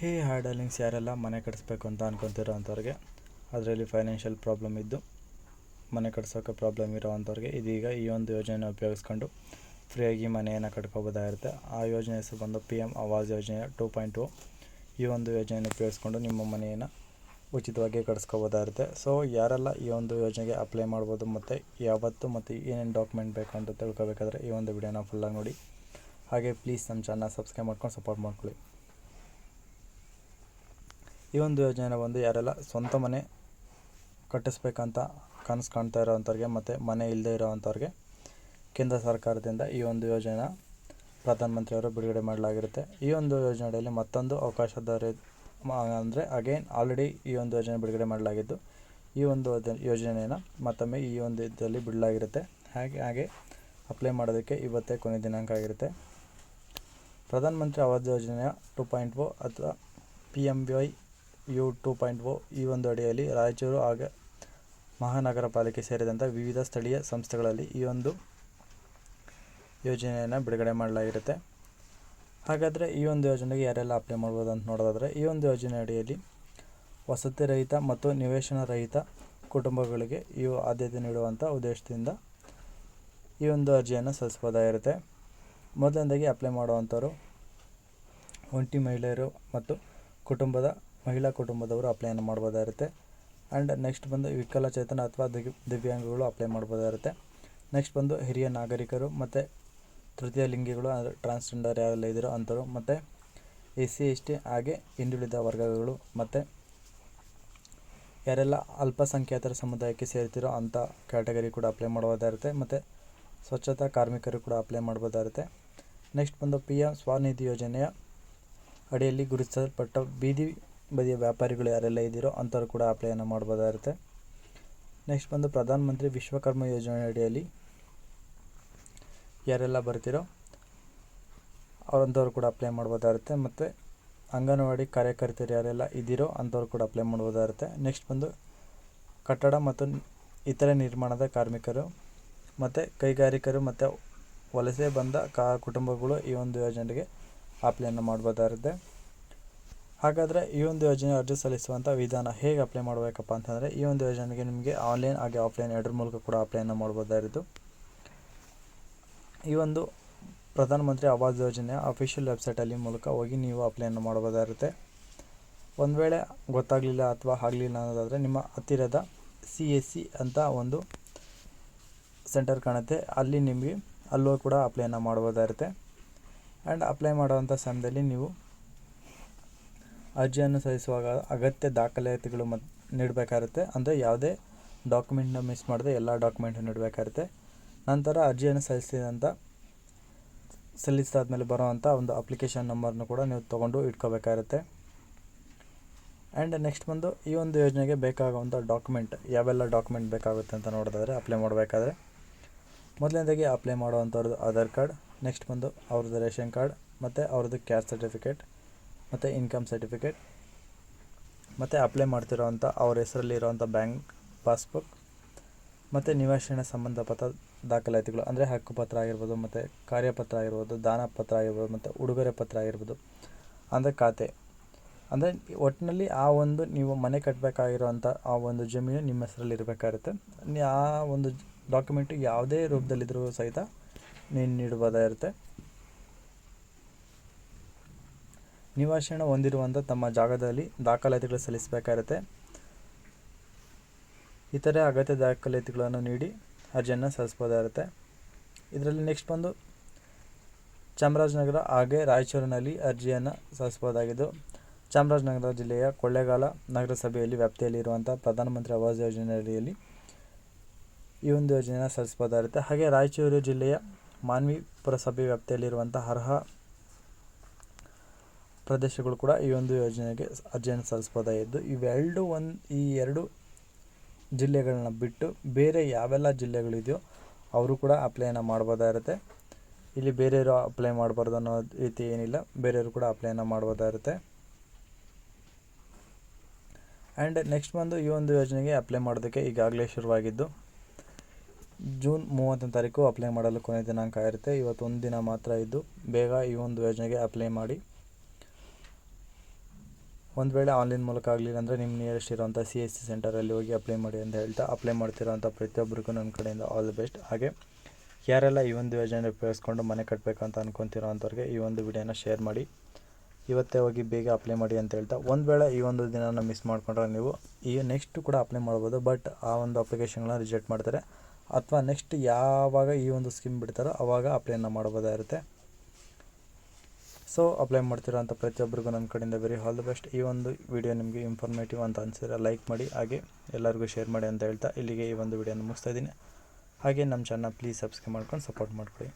Hi darlings, ಯಾರೆಲ್ಲ ಮನೆ ಕಟ್ಟಿಸ್ಬೇಕು ಅಂತ ಅನ್ಕೊತಿರೋ ಅಂಥವ್ರಿಗೆ, ಅದರಲ್ಲಿ ಫೈನಾನ್ಷಿಯಲ್ ಪ್ರಾಬ್ಲಮ್ ಇದ್ದು ಮನೆ ಕಟ್ಸೋಕ್ಕೆ ಪ್ರಾಬ್ಲಮ್ ಇರೋ ಅಂಥವ್ರಿಗೆ ಇದೀಗ ಈ ಒಂದು ಯೋಜನೆಯನ್ನು ಉಪಯೋಗಿಸ್ಕೊಂಡು ಫ್ರೀಯಾಗಿ ಮನೆಯನ್ನು ಕಟ್ಕೋಬೋದಾಗಿರುತ್ತೆ. ಆ ಯೋಜನೆ ಹೆಸರು ಬಂದು PM ಆವಾಸ್ ಯೋಜನೆ 2.0. ಈ ಒಂದು ಯೋಜನೆಯನ್ನು ಉಪಯೋಗಿಸ್ಕೊಂಡು ನಿಮ್ಮ ಮನೆಯನ್ನು ಉಚಿತವಾಗಿ ಕಟ್ಸ್ಕೋಬೋದಾಗಿರುತ್ತೆ. ಸೊ ಯಾರೆಲ್ಲ ಈ ಒಂದು ಯೋಜನೆಗೆ ಅಪ್ಲೈ ಮಾಡ್ಬೋದು ಮತ್ತು ಯಾವತ್ತು ಮತ್ತು ಏನೇನು ಡಾಕ್ಯುಮೆಂಟ್ ಬೇಕು ಅಂತ ತಿಳ್ಕೊಬೇಕಾದ್ರೆ ಈ ಒಂದು ವಿಡಿಯೋನ ಫುಲ್ಲಾಗಿ ನೋಡಿ. ಹಾಗೆ ಪ್ಲೀಸ್ ನಮ್ಮ ಚಾನಲ್ ಸಬ್ಸ್ಕ್ರೈಬ್ ಮಾಡ್ಕೊಂಡು ಸಪೋರ್ಟ್ ಮಾಡ್ಕೊಳ್ಳಿ. ಈ ಒಂದು ಯೋಜನೆ ಬಂದು ಯಾರೆಲ್ಲ ಸ್ವಂತ ಮನೆ ಕಟ್ಟಿಸ್ಬೇಕಂತ ಕನಸು ಕಾಣ್ತಾ ಇರೋವಂಥವ್ರಿಗೆ ಮತ್ತು ಮನೆ ಇಲ್ಲದೆ ಇರೋವಂಥವ್ರಿಗೆ ಕೇಂದ್ರ ಸರ್ಕಾರದಿಂದ ಈ ಒಂದು ಯೋಜನೆನ ಪ್ರಧಾನಮಂತ್ರಿಯವರು ಬಿಡುಗಡೆ ಮಾಡಲಾಗಿರುತ್ತೆ. ಈ ಒಂದು ಯೋಜನೆಯಲ್ಲಿ ಮತ್ತೊಂದು ಅವಕಾಶದ ಅಂದರೆ ಅಗೇನ್ ಆಲ್ರೆಡಿ ಈ ಒಂದು ಯೋಜನೆ ಬಿಡುಗಡೆ ಮಾಡಲಾಗಿದ್ದು ಈ ಒಂದು ಯೋಜನೆಯನ್ನು ಮತ್ತೊಮ್ಮೆ ಈ ಒಂದು ಇದರಲ್ಲಿ ಬಿಡಲಾಗಿರುತ್ತೆ. ಹಾಗೆ ಅಪ್ಲೈ ಮಾಡೋದಕ್ಕೆ ಇವತ್ತೇ ಕೊನೆ ದಿನಾಂಕ ಆಗಿರುತ್ತೆ. ಪ್ರಧಾನಮಂತ್ರಿ ಆವಾಸ್ ಯೋಜನೆಯ 2.0 ಅಥವಾ PMVY 2.0 ಈ ಒಂದು ಅಡಿಯಲ್ಲಿ ರಾಯಚೂರು ಹಾಗೂ ಮಹಾನಗರ ಪಾಲಿಕೆ ಸೇರಿದಂಥ ವಿವಿಧ ಸ್ಥಳೀಯ ಸಂಸ್ಥೆಗಳಲ್ಲಿ ಈ ಒಂದು ಯೋಜನೆಯನ್ನು ಬಿಡುಗಡೆ ಮಾಡಲಾಗಿರುತ್ತೆ. ಹಾಗಾದರೆ ಈ ಒಂದು ಯೋಜನೆಗೆ ಯಾರೆಲ್ಲ ಅಪ್ಲೈ ಮಾಡ್ಬೋದು ಅಂತ ನೋಡೋದಾದರೆ, ಈ ಒಂದು ಯೋಜನೆ ಅಡಿಯಲ್ಲಿ ವಸತಿ ರಹಿತ ಮತ್ತು ನಿವೇಶನ ರಹಿತ ಕುಟುಂಬಗಳಿಗೆ ಈ ಆದ್ಯತೆ ನೀಡುವಂಥ ಉದ್ದೇಶದಿಂದ ಈ ಒಂದು ಅರ್ಜಿಯನ್ನು ಸಲ್ಲಿಸ್ಬೋದಾಗಿರುತ್ತೆ. ಮೊದಲನೇದಾಗಿ ಅಪ್ಲೈ ಮಾಡುವಂಥವ್ರು ಒಂಟಿ ಮಹಿಳೆಯರು ಮತ್ತು ಮಹಿಳಾ ಕುಟುಂಬದವರು ಅಪ್ಲೈಯನ್ನು ಮಾಡ್ಬೋದಾಗಿರುತ್ತೆ. ಆ್ಯಂಡ್ ನೆಕ್ಸ್ಟ್ ಬಂದು ವಿಕಲಚೇತನ ಅಥವಾ ದಿವ್ಯಾಂಗಗಳು ಅಪ್ಲೈ ಮಾಡ್ಬೋದಾಗಿರುತ್ತೆ. ನೆಕ್ಸ್ಟ್ ಬಂದು ಹಿರಿಯ ನಾಗರಿಕರು ಮತ್ತು ತೃತೀಯ ಲಿಂಗಿಗಳು ಅಂದರೆ ಟ್ರಾನ್ಸ್ಜೆಂಡರ್ ಯಾರೆಲ್ಲ ಇದ್ದೀರೋ ಅಂಥವ್ರು, ಮತ್ತು SC ST ಹಾಗೆ ಹಿಂದುಳಿದ ವರ್ಗಗಳು ಮತ್ತು ಯಾರೆಲ್ಲ ಅಲ್ಪಸಂಖ್ಯಾತರ ಸಮುದಾಯಕ್ಕೆ ಸೇರ್ತಿರೋ ಅಂಥ ಕ್ಯಾಟಗರಿ ಕೂಡ ಅಪ್ಲೈ ಮಾಡ್ಬೋದಾಗಿರುತ್ತೆ. ಮತ್ತು ಸ್ವಚ್ಛತಾ ಕಾರ್ಮಿಕರು ಕೂಡ ಅಪ್ಲೈ ಮಾಡ್ಬೋದಾಗಿರುತ್ತೆ. ನೆಕ್ಸ್ಟ್ ಬಂದು PM ಸ್ವನಿಧಿ ಯೋಜನೆಯ ಅಡಿಯಲ್ಲಿ ಗುರುತಿಸಲ್ಪಟ್ಟ ಬೀದಿ ಬದಿಯ ವ್ಯಾಪಾರಿಗಳು ಯಾರೆಲ್ಲ ಇದ್ದೀರೋ ಅಂಥವ್ರು ಕೂಡ ಅಪ್ಲೈಯನ್ನು ಮಾಡ್ಬೋದಾಗಿರುತ್ತೆ. ನೆಕ್ಸ್ಟ್ ಬಂದು ಪ್ರಧಾನಮಂತ್ರಿ ವಿಶ್ವಕರ್ಮ ಯೋಜನೆ ಅಡಿಯಲ್ಲಿ ಯಾರೆಲ್ಲ ಬರ್ತಿರೋ ಅವರಂಥವ್ರು ಕೂಡ ಅಪ್ಲೈ ಮಾಡ್ಬೋದಾಗಿರುತ್ತೆ. ಮತ್ತು ಅಂಗನವಾಡಿ ಕಾರ್ಯಕರ್ತರು ಯಾರೆಲ್ಲ ಇದ್ದೀರೋ ಅಂಥವ್ರು ಕೂಡ ಅಪ್ಲೈ ಮಾಡ್ಬೋದಾಗಿರುತ್ತೆ. ನೆಕ್ಸ್ಟ್ ಬಂದು ಕಟ್ಟಡ ಮತ್ತು ಇತರೆ ನಿರ್ಮಾಣದ ಕಾರ್ಮಿಕರು ಮತ್ತು ಕೈಗಾರಿಕರು ಮತ್ತು ವಲಸೆ ಬಂದ ಕುಟುಂಬಗಳು ಈ ಒಂದು ಯೋಜನೆಗೆ ಅಪ್ಲೈಯನ್ನು ಮಾಡ್ಬೋದಾಗಿರುತ್ತೆ. ಹಾಗಾದರೆ ಈ ಒಂದು ಯೋಜನೆ ಅರ್ಜಿ ಸಲ್ಲಿಸುವಂಥ ವಿಧಾನ ಹೇಗೆ ಅಪ್ಲೈ ಮಾಡಬೇಕಪ್ಪ ಅಂತಂದರೆ, ಈ ಒಂದು ಯೋಜನೆಗೆ ನಿಮಗೆ ಆನ್ಲೈನ್ ಹಾಗೆ ಆಫ್ಲೈನ್ ಎರಡರ ಮೂಲಕ ಕೂಡ ಅಪ್ಲೈಯನ್ನು ಮಾಡ್ಬೋದಾಗಿತ್ತು. ಈ ಒಂದು ಪ್ರಧಾನಮಂತ್ರಿ ಆವಾಸ್ ಯೋಜನೆಯ ಅಫಿಷಿಯಲ್ ವೆಬ್ಸೈಟಲ್ಲಿ ಮೂಲಕ ಹೋಗಿ ನೀವು ಅಪ್ಲೈಯನ್ನು ಮಾಡ್ಬೋದಾಗಿರುತ್ತೆ. ಒಂದು ವೇಳೆ ಗೊತ್ತಾಗಲಿಲ್ಲ ಅಥವಾ ಆಗಲಿಲ್ಲ ಅನ್ನೋದಾದರೆ ನಿಮ್ಮ ಹತ್ತಿರದ CSC ಅಂತ ಒಂದು ಸೆಂಟರ್ ಕಾಣುತ್ತೆ, ಅಲ್ಲಿ ನಿಮಗೆ ಅಲ್ಲೂ ಕೂಡ ಅಪ್ಲೈಯನ್ನು ಮಾಡ್ಬೋದಾಗಿರುತ್ತೆ. ಆ್ಯಂಡ್ ಅಪ್ಲೈ ಮಾಡುವಂಥ ಸಮಯದಲ್ಲಿ ನೀವು ಅರ್ಜಿಯನ್ನು ಸಲ್ಲಿಸುವಾಗ ಅಗತ್ಯ ದಾಖಲಾತಿಗಳು ನೀಡಬೇಕಾಗುತ್ತೆ. ಅಂದರೆ ಯಾವುದೇ ಡಾಕ್ಯುಮೆಂಟ್ನ ಮಿಸ್ ಮಾಡದೆ ಎಲ್ಲ ಡಾಕ್ಯುಮೆಂಟನ್ನು ನೀಡಬೇಕಾಗುತ್ತೆ. ನಂತರ ಅರ್ಜಿಯನ್ನು ಸಲ್ಲಿಸಿದಾದ್ಮೇಲೆ ಬರೋವಂಥ ಒಂದು ಅಪ್ಲಿಕೇಶನ್ ನಂಬರ್ನು ಕೂಡ ನೀವು ತೊಗೊಂಡು ಇಟ್ಕೋಬೇಕಾಗುತ್ತೆ. ಆ್ಯಂಡ್ ನೆಕ್ಸ್ಟ್ ಬಂದು ಈ ಒಂದು ಯೋಜನೆಗೆ ಬೇಕಾಗುವಂಥ ಡಾಕ್ಯುಮೆಂಟ್ ಯಾವೆಲ್ಲ ಡಾಕ್ಯುಮೆಂಟ್ ಬೇಕಾಗುತ್ತೆ ಅಂತ ನೋಡೋದಾದರೆ, ಅಪ್ಲೈ ಮಾಡಬೇಕಾದ್ರೆ ಮೊದಲನೇದಾಗಿ ಅಪ್ಲೈ ಮಾಡುವಂಥವ್ರದ್ದು ಆಧಾರ್ ಕಾರ್ಡ್, ನೆಕ್ಸ್ಟ್ ಬಂದು ಅವ್ರದ್ದು ರೇಷನ್ ಕಾರ್ಡ್ ಮತ್ತು ಅವ್ರದ್ದು ಕ್ಯಾಸ್ಟ್ ಸರ್ಟಿಫಿಕೇಟ್ ಮತ್ತು ಇನ್ಕಮ್ ಸರ್ಟಿಫಿಕೇಟ್, ಮತ್ತು ಅಪ್ಲೈ ಮಾಡ್ತಿರೋವಂಥ ಅವ್ರ ಹೆಸರಲ್ಲಿ ಇರೋವಂಥ ಬ್ಯಾಂಕ್ ಪಾಸ್ಬುಕ್ ಮತ್ತು ನಿವಾಸನೆ ಸಂಬಂಧಪಟ್ಟ ದಾಖಲಾತಿಗಳು ಅಂದರೆ ಹಕ್ಕುಪತ್ರ ಆಗಿರ್ಬೋದು ಮತ್ತು ಕಾರ್ಯಪತ್ರ ಆಗಿರ್ಬೋದು, ದಾನ ಪತ್ರ ಆಗಿರ್ಬೋದು ಮತ್ತು ಉಡುಗೊರೆ ಪತ್ರ ಆಗಿರ್ಬೋದು, ಅಂದರೆ ಖಾತೆ, ಅಂದರೆ ಒಟ್ಟಿನಲ್ಲಿ ಆ ಒಂದು ನೀವು ಮನೆ ಕಟ್ಟಬೇಕಾಗಿರೋವಂಥ ಆ ಒಂದು ಜಮೀನು ನಿಮ್ಮ ಹೆಸರಲ್ಲಿ ಇರಬೇಕಾಗುತ್ತೆ. ಆ ಒಂದು ಡಾಕ್ಯುಮೆಂಟು ಯಾವುದೇ ರೂಪದಲ್ಲಿದ್ದರೂ ಸಹಿತ ನೀನು ನೀಡಬಹುದಾಗಿರುತ್ತೆ. ನಿವಾಸನ ಹೊಂದಿರುವಂಥ ತಮ್ಮ ಜಾಗದಲ್ಲಿ ದಾಖಲಾತಿಗಳು ಸಲ್ಲಿಸಬೇಕಾಗಿರುತ್ತೆ. ಇತರೆ ಅಗತ್ಯ ದಾಖಲಾತಿಗಳನ್ನು ನೀಡಿ ಅರ್ಜಿಯನ್ನು ಸಲ್ಲಿಸ್ಬೋದಾಗಿರುತ್ತೆ. ಇದರಲ್ಲಿ ನೆಕ್ಸ್ಟ್ ಬಂದು ಚಾಮರಾಜನಗರ ಹಾಗೆ ರಾಯಚೂರಿನಲ್ಲಿ ಅರ್ಜಿಯನ್ನು ಸಲ್ಲಿಸ್ಬೋದಾಗಿದ್ದು, ಚಾಮರಾಜನಗರ ಜಿಲ್ಲೆಯ ಕೊಳ್ಳೇಗಾಲ ನಗರಸಭೆಯಲ್ಲಿ ವ್ಯಾಪ್ತಿಯಲ್ಲಿರುವಂಥ ಪ್ರಧಾನಮಂತ್ರಿ ಆವಾಸ್ ಯೋಜನೆ ಅಡಿಯಲ್ಲಿ ಈ ಒಂದು ಯೋಜನೆಯನ್ನು ಸಲ್ಲಿಸ್ಬೋದಾಗಿರುತ್ತೆ. ಹಾಗೆ ರಾಯಚೂರು ಜಿಲ್ಲೆಯ ಮಾನ್ವಿ ಪುರಸಭೆ ವ್ಯಾಪ್ತಿಯಲ್ಲಿರುವಂಥ ಅರ್ಹ ಪ್ರದೇಶಗಳು ಕೂಡ ಈ ಒಂದು ಯೋಜನೆಗೆ ಅರ್ಜಿಯನ್ನು ಸಲ್ಲಿಸ್ಬೋದಾಗಿದ್ದು, ಈ ಎರಡು ಜಿಲ್ಲೆಗಳನ್ನ ಬಿಟ್ಟು ಬೇರೆ ಯಾವೆಲ್ಲ ಜಿಲ್ಲೆಗಳಿದೆಯೋ ಅವರು ಕೂಡ ಅಪ್ಲೈಯನ್ನು ಮಾಡ್ಬೋದಾಗಿರುತ್ತೆ. ಇಲ್ಲಿ ಬೇರೆಯವರು ಅಪ್ಲೈ ಮಾಡಬಾರ್ದು ಅನ್ನೋ ರೀತಿ ಏನಿಲ್ಲ, ಬೇರೆಯವರು ಕೂಡ ಅಪ್ಲೈಯನ್ನು ಮಾಡ್ಬೋದಾಗಿರುತ್ತೆ. ಆ್ಯಂಡ್ ನೆಕ್ಸ್ಟ್ ಬಂದು ಈ ಒಂದು ಯೋಜನೆಗೆ ಅಪ್ಲೈ ಮಾಡೋದಕ್ಕೆ ಈಗಾಗಲೇ ಶುರುವಾಗಿದ್ದು ಜೂನ್ 30ನೇ ತಾರೀಕು ಅಪ್ಲೈ ಮಾಡಲು ಕೊನೆ ದಿನಾಂಕ ಇರುತ್ತೆ. ಇವತ್ತು ಒಂದು ದಿನ ಮಾತ್ರ ಇದ್ದು ಬೇಗ ಈ ಒಂದು ಯೋಜನೆಗೆ ಅಪ್ಲೈ ಮಾಡಿ. ಒಂದು ವೇಳೆ ಆನ್ಲೈನ್ ಮೂಲಕ ಆಗಲಿಲ್ಲ ಅಂದರೆ ನಿಮ್ಮ ನಿಯರೆಸ್ಟ್ ಇರೋಂಥ CSC ಸೆಂಟರಲ್ಲಿ ಹೋಗಿ ಅಪ್ಲೈ ಮಾಡಿ ಅಂತ ಹೇಳ್ತಾ, ಅಪ್ಲೈ ಮಾಡ್ತಿರೋಂಥ ಪ್ರತಿಯೊಬ್ಬರಿಗೂ ನನ್ನ ಕಡೆಯಿಂದ ಆಲ್ ದಿ ಬೆಸ್ಟ್. ಹಾಗೆ ಯಾರೆಲ್ಲ ಈ ಒಂದು ಯೋಜನೆ ಉಪಯೋಗಿಸ್ಕೊಂಡು ಮನೆ ಕಟ್ಟಬೇಕು ಅಂತ ಅನ್ಕೊತಿರೋ ಅಂಥವ್ರಿಗೆ ಈ ಒಂದು ವಿಡಿಯೋನ ಶೇರ್ ಮಾಡಿ, ಇವತ್ತೇ ಹೋಗಿ ಬೇಗ ಅಪ್ಲೈ ಮಾಡಿ ಅಂತ ಹೇಳ್ತಾ, ಒಂದು ವೇಳೆ ಈ ಒಂದು ದಿನನ ಮಿಸ್ ಮಾಡಿಕೊಂಡ್ರೆ ನೀವು ಈ ನೆಕ್ಸ್ಟ್ ಕೂಡ ಅಪ್ಲೈ ಮಾಡ್ಬೋದು. ಬಟ್ ಆ ಒಂದು ಅಪ್ಲಿಕೇಶನ್ಗಳನ್ನ ರಿಜೆಕ್ಟ್ ಮಾಡ್ತಾರೆ, ಅಥವಾ ನೆಕ್ಸ್ಟ್ ಯಾವಾಗ ಈ ಒಂದು ಸ್ಕೀಮ್ ಬಿಡ್ತಾರೋ ಆವಾಗ ಅಪ್ಲೈನ ಮಾಡ್ಬೋದಾಗಿರುತ್ತೆ. ಸೊ ಅಪ್ಲೈ ಮಾಡ್ತಿರೋಂಥ ಪ್ರತಿಯೊಬ್ಬರಿಗೂ ನನ್ನ ಕಡೆಯಿಂದ ವೆರಿ ಆಲ್ ದಿ ಬೆಸ್ಟ್. ಈ ಒಂದು ವಿಡಿಯೋ ನಿಮಗೆ ಇನ್ಫಾರ್ಮೇಟಿವ್ ಅಂತ ಅನಿಸಿದ್ರೆ ಲೈಕ್ ಮಾಡಿ, ಹಾಗೆ ಎಲ್ಲರಿಗೂ ಶೇರ್ ಮಾಡಿ ಅಂತ ಹೇಳ್ತಾ ಇಲ್ಲಿಗೆ ಈ ಒಂದು ವಿಡಿಯೋನ ಮುಗಿಸ್ತಾ ಇದ್ದೀನಿ. ಹಾಗೆ ನಮ್ಮ ಚಾನಲ್ ಪ್ಲೀಸ್ ಸಬ್ಸ್ಕ್ರೈಬ್ ಮಾಡ್ಕೊಂಡು ಸಪೋರ್ಟ್ ಮಾಡ್ಕೊಳ್ಳಿ.